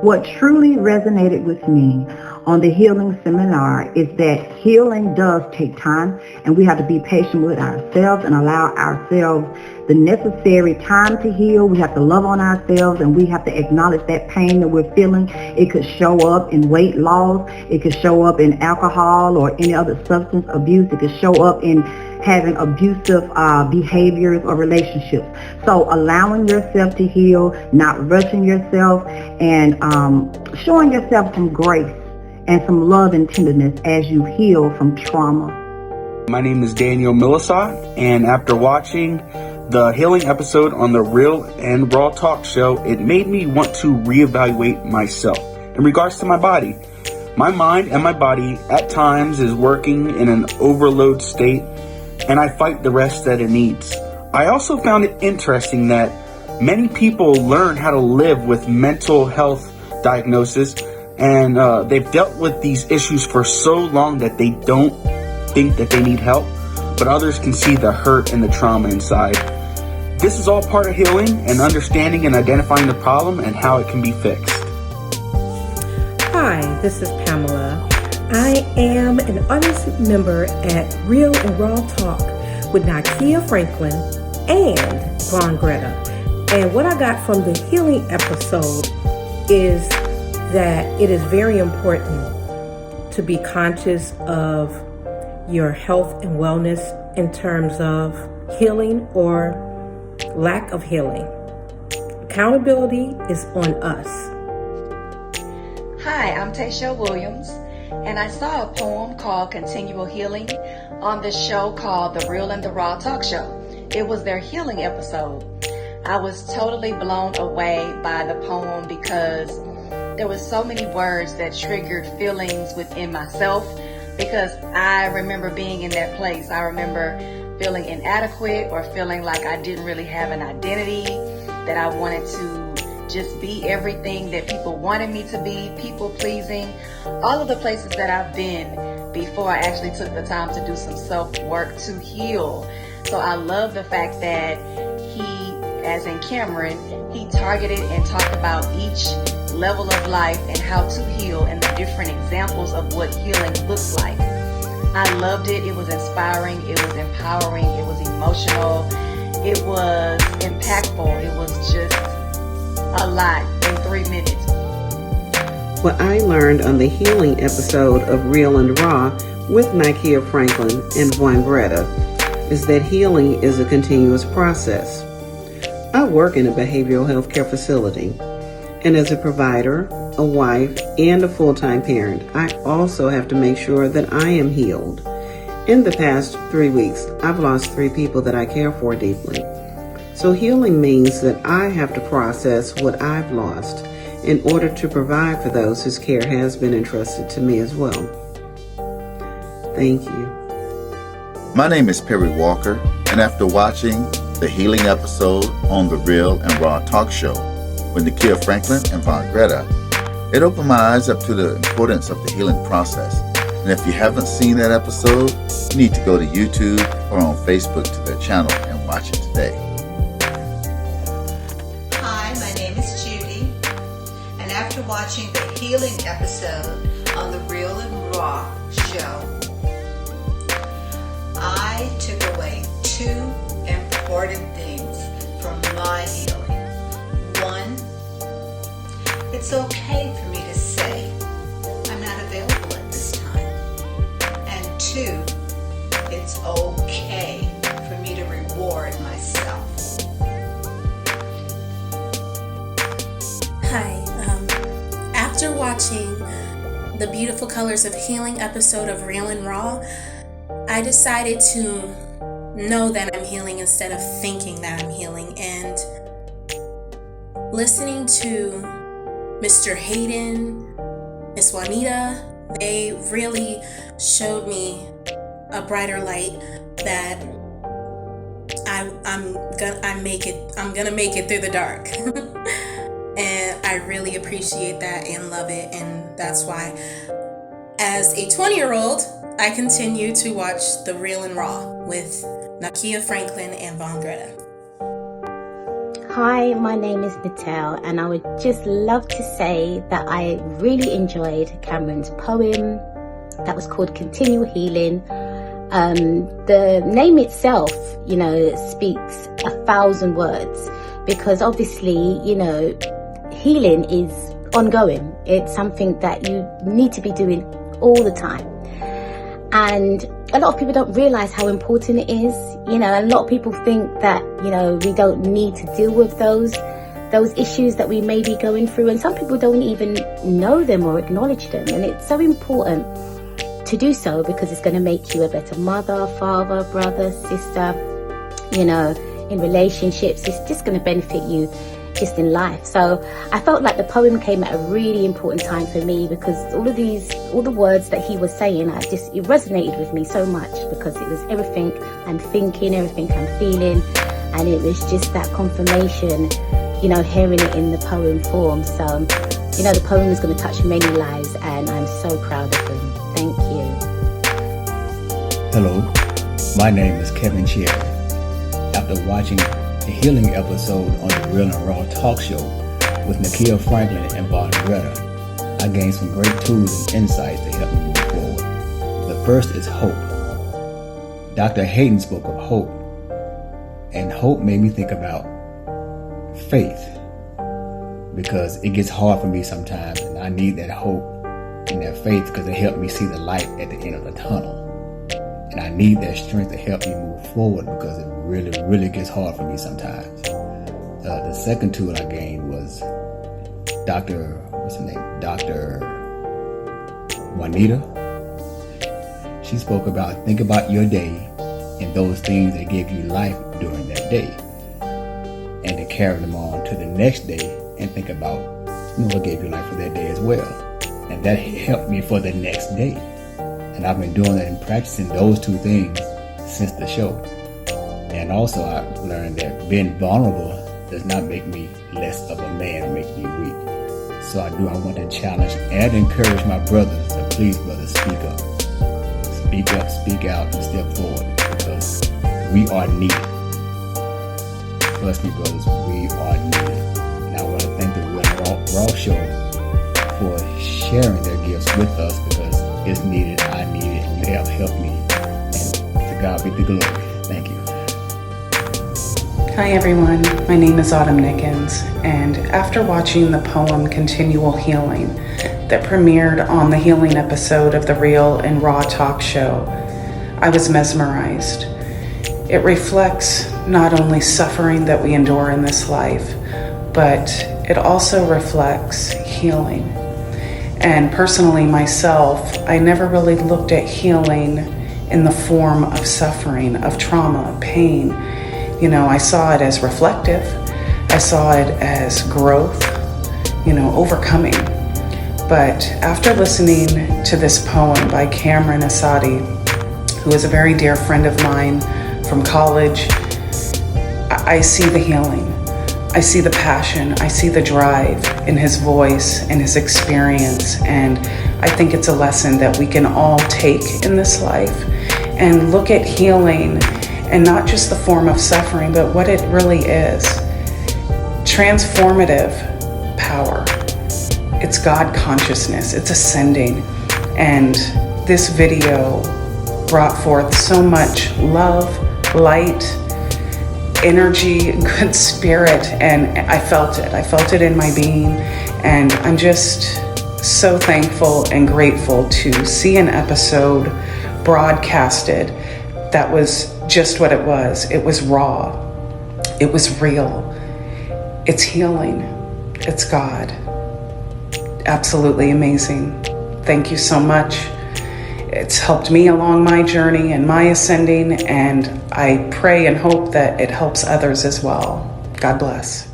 What truly resonated with me on the healing seminar is that healing does take time, and we have to be patient with ourselves and allow ourselves the necessary time to heal. We have to love on ourselves, and we have to acknowledge that pain that we're feeling. It could show up in weight loss. It could show up in alcohol or any other substance abuse. It could show up in having abusive behaviors or relationships. So allowing yourself to heal, not rushing yourself, and showing yourself some grace and some love and tenderness as you heal from trauma. My name is Daniel Millisot, and after watching the healing episode on the Real and Raw Talk show, it made me want to reevaluate myself in regards to my body. My mind and my body at times is working in an overload state, and I fight the rest that it needs. I also found it interesting that many people learn how to live with mental health diagnosis, and they've dealt with these issues for so long that they don't think that they need help, but others can see the hurt and the trauma inside. This is all part of healing and understanding and identifying the problem and how it can be fixed. Hi, this is Pamela. I am an audience member at Real and Raw Talk with Nakia Franklin and Vawn Gretta. And what I got from the healing episode is that it is very important to be conscious of your health and wellness in terms of healing or lack of healing. Accountability is on us. Hi, I'm Tasha Williams, and I saw a poem called Continual Healing on the show called The Real and the Raw Talk Show. It was their healing episode. I was totally blown away by the poem because there were so many words that triggered feelings within myself, because I remember being in that place. I remember feeling inadequate or feeling like I didn't really have an identity, that I wanted to just be everything that people wanted me to be, people pleasing, all of the places that I've been before I actually took the time to do some self-work to heal. So I love the fact that he, as in Cameron, he targeted and talked about each level of life and how to heal and the different examples of what healing looks like. I loved it. It was inspiring. It was empowering. It was emotional. It was impactful. It was just a lot in 3 minutes. What I learned on the healing episode of Real and Raw with Nakia Franklin and Vawn Gretta is that healing is a continuous process. I work in a behavioral health care facility, and as a provider, a wife, and a full-time parent, I also have to make sure that I am healed. In the past 3 weeks, I've lost 3 people that I care for deeply. So healing means that I have to process what I've lost in order to provide for those whose care has been entrusted to me as well. Thank you. My name is Perry Walker, and after watching the healing episode on the Real and Raw Talk Show with Nakia Franklin and Vawn Gretta, it opened my eyes up to the importance of the healing process. And if you haven't seen that episode, you need to go to YouTube or on Facebook to their channel and watch it today. Hi, my name is Judy, and after watching the healing episode on the Real and Raw show, I took away 2 important things from my healing. 1, it's okay for me to say I'm not available at this time. And 2, it's okay for me to reward myself. Hi, after watching the Beautiful Colors of Healing episode of Real and Raw, I decided to know that I'm healing instead of thinking that I'm healing. And listening to Mr. Hayden, Miss Juanita, they really showed me a brighter light that I'm gonna make it through the dark. And I really appreciate that and love it. And that's why, as a 20-year-old, I continue to watch The Real and Raw with Nakia Franklin and Vawn Gretta. Hi, my name is Nakia, and I would just love to say that I really enjoyed Cameron's poem that was called Continual Healing. The name itself, speaks 1,000 words, because obviously, healing is ongoing. It's something that you need to be doing all the time. And a lot of people don't realize how important it is. A lot of people think that, we don't need to deal with those issues that we may be going through. And some people don't even know them or acknowledge them. And it's so important to do so, because it's going to make you a better mother, father, brother, sister, in relationships. It's just going to benefit you just in life. So I felt like the poem came at a really important time for me, because all the words that he was saying, it resonated with me so much, because it was everything I'm thinking, everything I'm feeling, and it was just that confirmation, hearing it in the poem form. So, the poem is going to touch many lives, and I'm so proud of him. Thank you. Hello, my name is Kevin Cherry. After watching the healing episode on the Real and Raw Talk Show with Nakia Franklin and Vawn and Gretta, I gained some great tools and insights to help me move forward. The first is hope. Dr. Hayden spoke of hope, and hope made me think about faith, because it gets hard for me sometimes, and I need that hope and that faith, because it helped me see the light at the end of the tunnel. And I need that strength to help me move forward, because it really, really gets hard for me sometimes. The second tool I gained was Dr. Juanita. She spoke about, think about your day and those things that gave you life during that day, and to carry them on to the next day and think about, what gave you life for that day as well. And that helped me for the next day. And I've been doing that and practicing those two things since the show. And also I learned that being vulnerable does not make me less of a man or make me weak. So I want to challenge and encourage my brothers to please, brothers, speak up. Speak up, speak out, and step forward, because we are needed. Trust me, brothers, we are needed. And I want to thank the Real and Raw Show for sharing their gifts with us, because it's needed, I need it, and you have helped me. And to God be the glory. Thank you. Hi everyone, my name is Autumn Nickens, and after watching the poem Continual Healing that premiered on the healing episode of the Real and Raw Talk Show, I was mesmerized. It reflects not only suffering that we endure in this life, but it also reflects healing. And personally myself, I never really looked at healing in the form of suffering, of trauma, pain. I saw it as reflective. I saw it as growth, overcoming. But after listening to this poem by Cameron Asadi, who is a very dear friend of mine from college, I see the healing. I see the passion, I see the drive in his voice and his experience, and I think it's a lesson that we can all take in this life and look at healing, and not just the form of suffering, but what it really is. Transformative power. It's God consciousness, it's ascending, and this video brought forth so much love, light, energy, good spirit, and I felt it in my being, and I'm just so thankful and grateful to see an episode broadcasted that was just what it was. It was raw, it was real, it's healing, it's God. Absolutely amazing. Thank you so much. It's helped me along my journey and my ascending, and I pray and hope that it helps others as well. God bless.